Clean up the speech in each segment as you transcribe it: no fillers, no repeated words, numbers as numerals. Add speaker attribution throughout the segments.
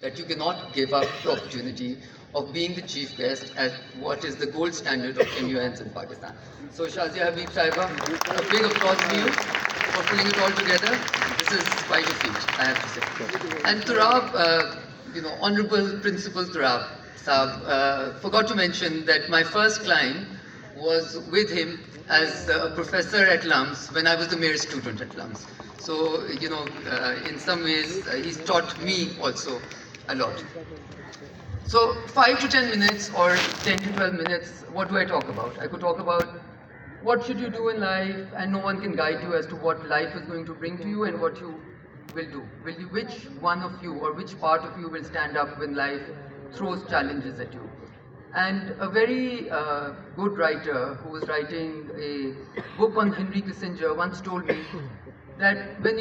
Speaker 1: that you cannot give up the opportunity of being the chief guest at what is the gold standard of MUNs in Pakistan. So Shazia Habib Sahiba, a big applause to you for putting it all together. This is quite a feat, I have to say. And Turab, Honorable Principal Turab Saab, forgot to mention that my first climb was with him as a professor at LUMS when I was the mayor's student at LUMS. So, in some ways, he's taught me also a lot. So 5 to 10 minutes or 10 to 12 minutes, what do I talk about? I could talk about what should you do in life, and no one can guide you as to what life is going to bring to you and what you will do. Which one of you or which part of you will stand up when life throws challenges at you? And a very good writer who was writing a book on Henry Kissinger once told me that when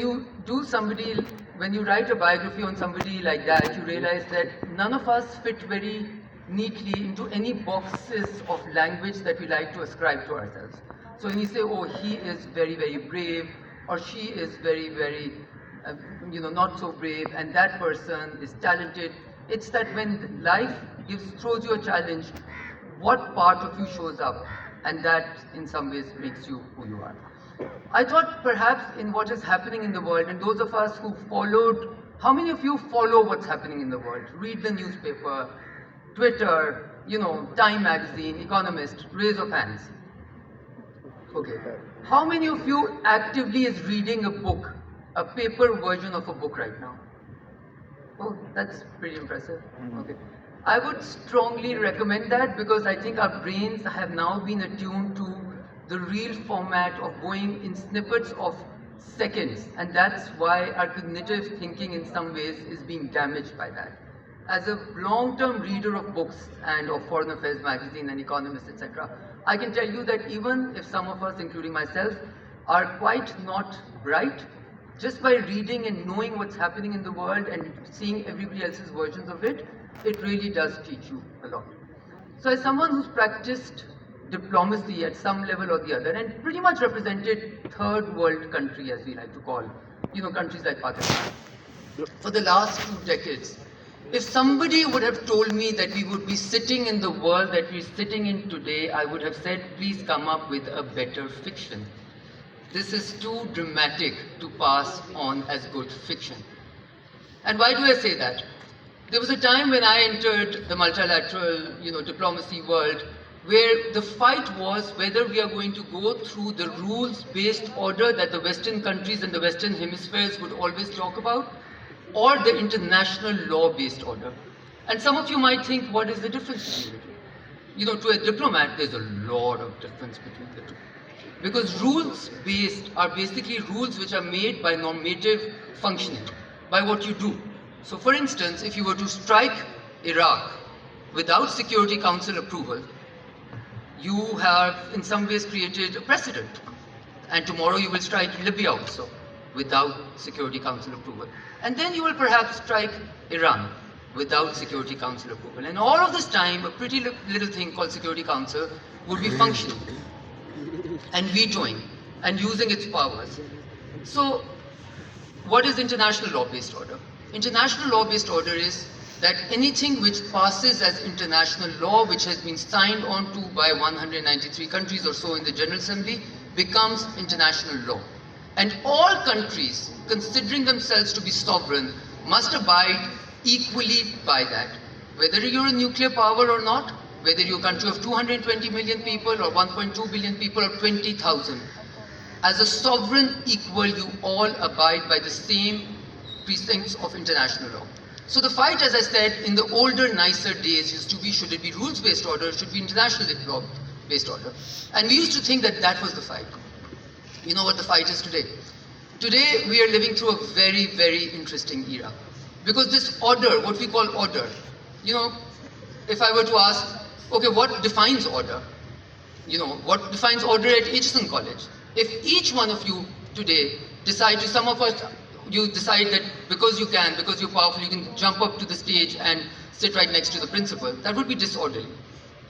Speaker 1: you write a biography on somebody like that, you realize that none of us fit very neatly into any boxes of language that we like to ascribe to ourselves. So when you say, oh, he is very, very brave, or she is very, very, not so brave, and that person is talented, it's that when life throws you a challenge, what part of you shows up, and that in some ways makes you who you are. I thought perhaps in what is happening in the world, and those of us who followed, how many of you follow what's happening in the world? Read the newspaper, Twitter, Time magazine, Economist, raise of hands. Okay. How many of you actively is reading a book, a paper version of a book right now? Oh, that's pretty impressive. Okay. I would strongly recommend that because I think our brains have now been attuned to the real format of going in snippets of seconds, and that's why our cognitive thinking in some ways is being damaged by that. As a long-term reader of books and of Foreign Affairs magazine and Economist, etc., I can tell you that even if some of us, including myself, are quite not bright, just by reading and knowing what's happening in the world and seeing everybody else's versions of it, it really does teach you a lot. So as someone who's practiced diplomacy at some level or the other and pretty much represented third world country, as we like to call, countries like Pakistan, for the last 2 decades, if somebody would have told me that we would be sitting in the world that we're sitting in today, I would have said, please come up with a better fiction. This is too dramatic to pass on as good fiction. And why do I say that? There was a time when I entered the multilateral, diplomacy world where the fight was whether we are going to go through the rules-based order that the Western countries and the Western hemispheres would always talk about, or the international law-based order. And some of you might think, what is the difference between the two? To a diplomat, there's a lot of difference between the two. Because rules-based are basically rules which are made by normative functioning, by what you do. So for instance, if you were to strike Iraq without Security Council approval, you have in some ways created a precedent. And tomorrow you will strike Libya also without Security Council approval. And then you will perhaps strike Iran without Security Council approval. And all of this time, a pretty little thing called Security Council would be functioning and vetoing and using its powers. So what is international law-based order? International law-based order is that anything which passes as international law, which has been signed on to by 193 countries or so in the General Assembly, becomes international law. And all countries, considering themselves to be sovereign, must abide equally by that. Whether you're a nuclear power or not, whether you're a country of 220 million people or 1.2 billion people or 20,000, as a sovereign equal, you all abide by the same precincts of international law. So the fight, as I said, in the older, nicer days used to be, should it be rules-based order, should it be international law-based order? And we used to think that that was the fight. You know what the fight is today? Today, we are living through a very, very interesting era. Because this order, what we call order, if I were to ask, okay, what defines order? What defines order at Atchison College? If each one of you today decide to, some of us, you decide that because you can, because you're powerful, you can jump up to the stage and sit right next to the principal, that would be disorderly,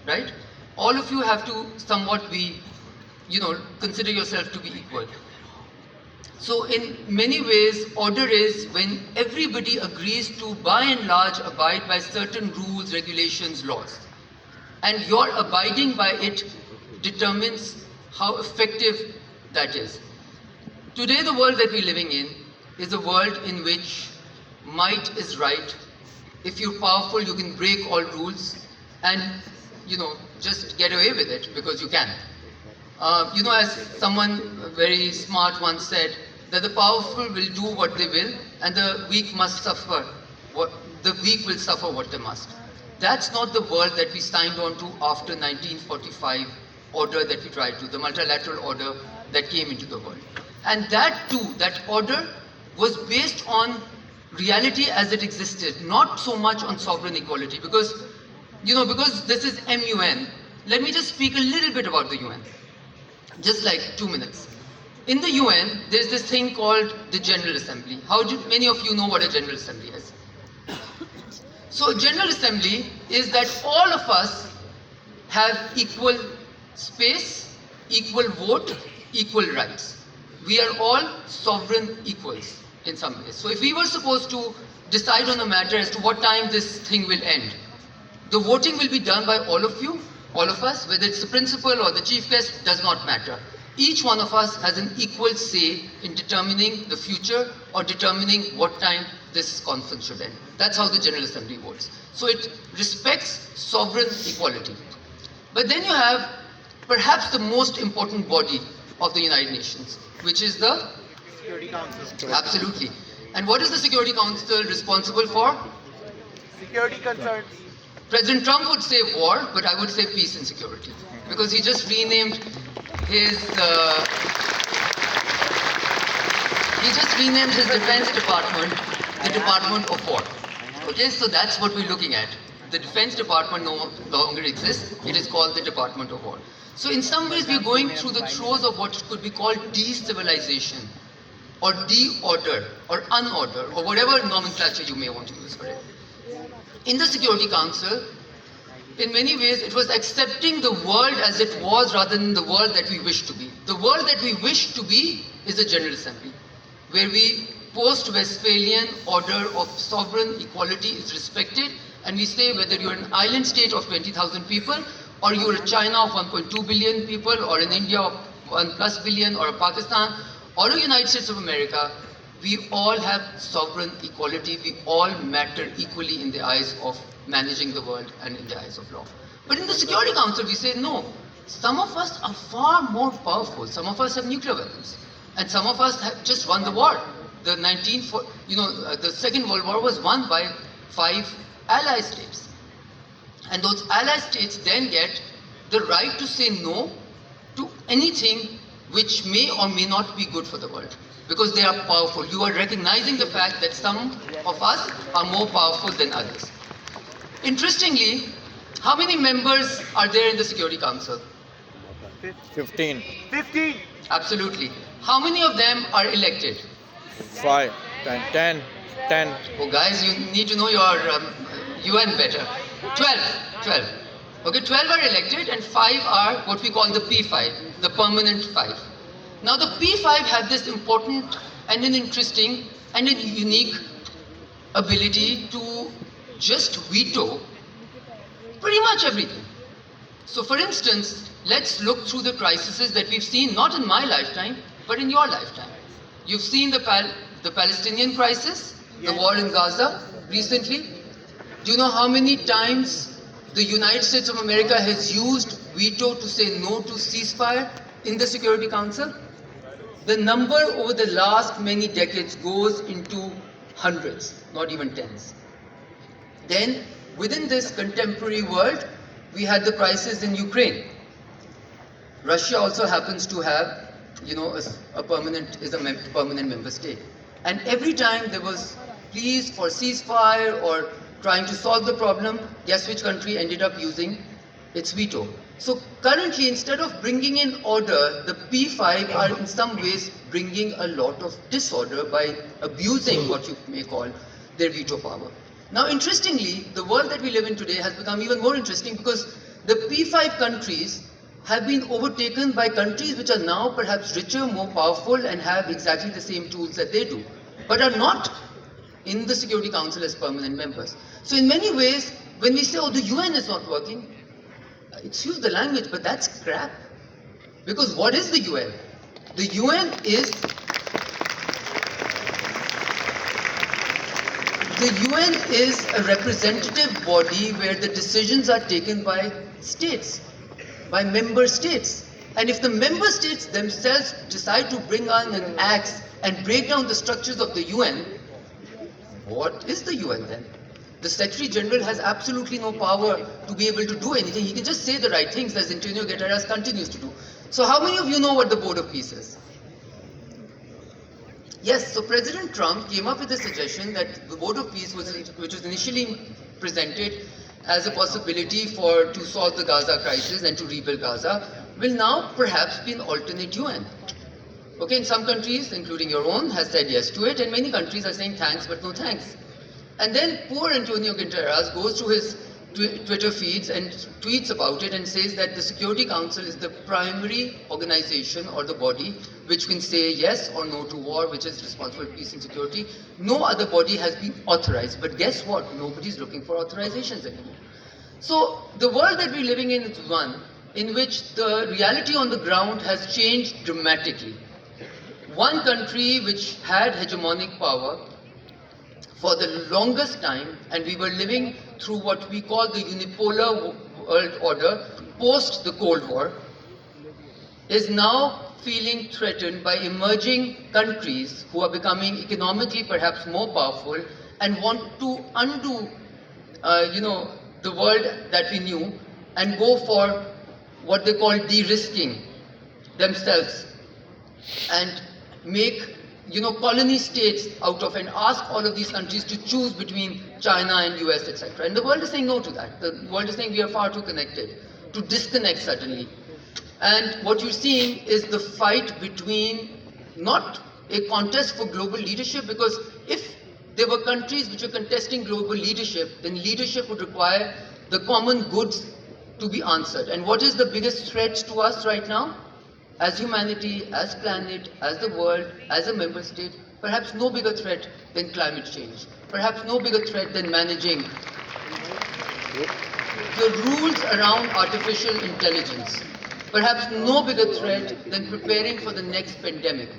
Speaker 1: right? All of you have to somewhat be, consider yourself to be equal. So in many ways, order is when everybody agrees to, by and large, abide by certain rules, regulations, laws. And your abiding by it determines how effective that is. Today, the world that we're living in is a world in which might is right. If you're powerful, you can break all rules and, just get away with it because you can. As someone very smart once said, that the powerful will do what they will and the weak must suffer. The weak will suffer what they must. That's not the world that we signed on to after 1945 order that we tried to, the multilateral order that came into the world. And that too, that order was based on reality as it existed, not so much on sovereign equality. Because this is MUN, let me just speak a little bit about the UN. Just like 2 minutes. In the UN, there's this thing called the General Assembly. Many of you know what a General Assembly is? So General Assembly is that all of us have equal space, equal vote, equal rights. We are all sovereign equals in some ways. So if we were supposed to decide on a matter as to what time this thing will end, the voting will be done by all of you, all of us, whether it's the principal or the chief guest, does not matter. Each one of us has an equal say in determining the future or determining what time this conference should end. That's how the General Assembly votes. So it respects sovereign equality. But then you have perhaps the most important body of the United Nations, which is the
Speaker 2: Security Council.
Speaker 1: Absolutely. And what is the Security Council responsible for?
Speaker 2: Security concerns.
Speaker 1: President Trump would say war, but I would say peace and security. Because he just renamed his Defense Department the Department of War. Okay, so that's what we're looking at. The Defense Department no longer exists. It is called the Department of War. So in some ways we're going through the throes of what could be called de-civilization or de-order or unorder or whatever nomenclature you may want to use for it. In the Security Council, in many ways, it was accepting the world as it was rather than the world that we wish to be. The world that we wish to be is the General Assembly, where we post-Westphalian order of sovereign equality is respected, and we say whether you're an island state of 20,000 people, or you're a China of 1.2 billion people, or an India of 1+ billion, or a Pakistan, or a United States of America, we all have sovereign equality. We all matter equally in the eyes of managing the world and in the eyes of law. But in the Security Council, we say no. Some of us are far more powerful. Some of us have nuclear weapons, and some of us have just won the war. The Second World War was won by 5 ally states, and those ally states then get the right to say no to anything which may or may not be good for the world, because they are powerful. You are recognizing the fact that some of us are more powerful than others. Interestingly, how many members are there in the Security Council?
Speaker 3: 15.
Speaker 2: 15.
Speaker 1: Absolutely. How many of them are elected?
Speaker 3: 5, 10.
Speaker 1: Oh guys, you need to know your UN better. 12. Okay, 12 are elected and 5 are what we call the P5, the permanent 5. Now the P5 have this important and an interesting and a unique ability to just veto pretty much everything. So for instance, let's look through the crises that we've seen, not in my lifetime, but in your lifetime. You've seen the Palestinian crisis, the war in Gaza recently. Do you know how many times the United States of America has used veto to say no to ceasefire in the Security Council? The number over the last many decades goes into hundreds, not even tens. Then, within this contemporary world, we had the crisis in Ukraine. Russia also happens to have, a permanent member state. And every time there was pleas for ceasefire or trying to solve the problem, guess which country ended up using its veto? So currently, instead of bringing in order, the P5 are in some ways bringing a lot of disorder by abusing what you may call their veto power. Now, interestingly, the world that we live in today has become even more interesting because the P5 countries have been overtaken by countries which are now perhaps richer, more powerful, and have exactly the same tools that they do, but are not in the Security Council as permanent members. So in many ways, when we say, oh, the UN is not working, excuse the language, but that's crap. Because what is the UN? The UN is a representative body where the decisions are taken by states, by member states. And if the member states themselves decide to bring on an axe and break down the structures of the UN, what is the UN then? The Secretary General has absolutely no power to be able to do anything. He can just say the right things, as Antonio Guterres continues to do. So how many of you know what the Board of Peace is? Yes, so President Trump came up with a suggestion that the Board of Peace, which was initially presented as a possibility to solve the Gaza crisis and to rebuild Gaza, will now perhaps be an alternate UN. Okay, in some countries, including your own, has said yes to it, and many countries are saying thanks but no thanks. And then poor Antonio Guterres goes to his Twitter feeds and tweets about it and says that the Security Council is the primary organization or the body which can say yes or no to war, which is responsible for peace and security. No other body has been authorized. But guess what? Nobody's looking for authorizations anymore. So the world that we're living in is one in which the reality on the ground has changed dramatically. One country which had hegemonic power for the longest time, and we were living through what we call the unipolar world order post the Cold War, is now feeling threatened by emerging countries who are becoming economically perhaps more powerful and want to undo the world that we knew and go for what they call de-risking themselves and make colony states out of and ask all of these countries to choose between China and US, etc. And the world is saying no to that. The world is saying we are far too connected, to disconnect suddenly. And what you're seeing is the fight between not a contest for global leadership, because if there were countries which are contesting global leadership, then leadership would require the common goods to be answered. And what is the biggest threat to us right now? As humanity, as planet, as the world, as a member state, perhaps no bigger threat than climate change. Perhaps no bigger threat than managing the rules around artificial intelligence. Perhaps no bigger threat than preparing for the next pandemic.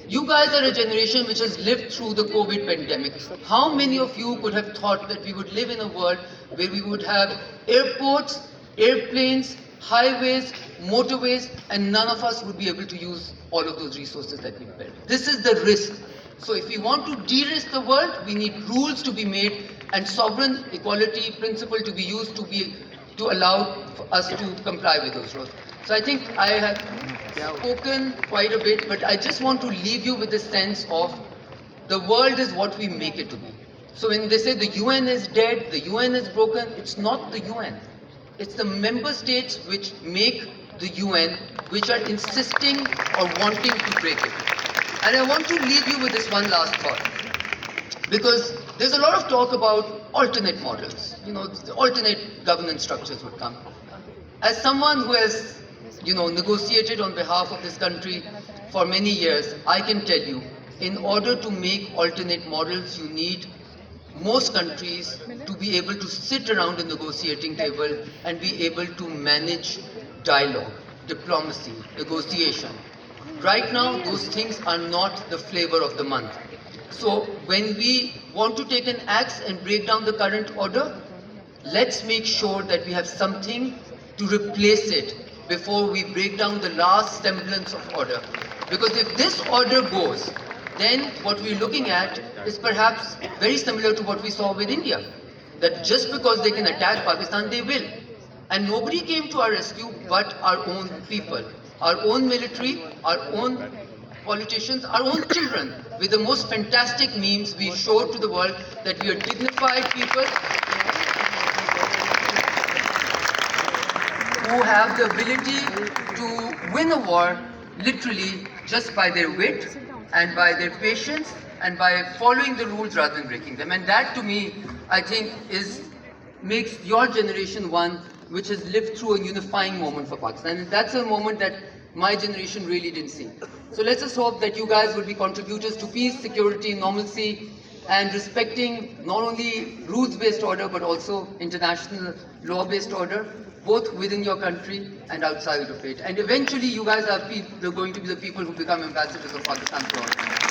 Speaker 1: You guys are a generation which has lived through the COVID pandemic. How many of you could have thought that we would live in a world where we would have airports, airplanes, highways, motorways, and none of us would be able to use all of those resources that we built? This is the risk. So if we want to de-risk the world, we need rules to be made and sovereign equality principle to be used to allow us to comply with those rules. So I think I have spoken quite a bit, but I just want to leave you with the sense of the world is what we make it to be. So when they say the UN is dead, the UN is broken, it's not the UN. It's the member states which make the UN, which are insisting or wanting to break it. And I want to leave you with this one last thought. Because there's a lot of talk about alternate models. Alternate governance structures would come. As someone who has, negotiated on behalf of this country for many years, I can tell you, in order to make alternate models, you need most countries to be able to sit around a negotiating table and be able to manage dialogue, diplomacy, negotiation. Right now, those things are not the flavor of the month. So when we want to take an axe and break down the current order, let's make sure that we have something to replace it before we break down the last semblance of order. Because if this order goes, then what we're looking at is perhaps very similar to what we saw with India. That just because they can attack Pakistan, they will. And nobody came to our rescue but our own people, our own military, our own politicians, our own children. With the most fantastic memes, we showed to the world that we are dignified people who have the ability to win a war literally just by their wit and by their patience and by following the rules rather than breaking them. And that, to me, I think makes your generation one which has lived through a unifying moment for Pakistan. And that's a moment that my generation really didn't see. So let's just hope that you guys will be contributors to peace, security, normalcy, and respecting not only rules-based order but also international law-based order, both within your country and outside of it. And eventually you guys are going to be the people who become ambassadors of Pakistan for all.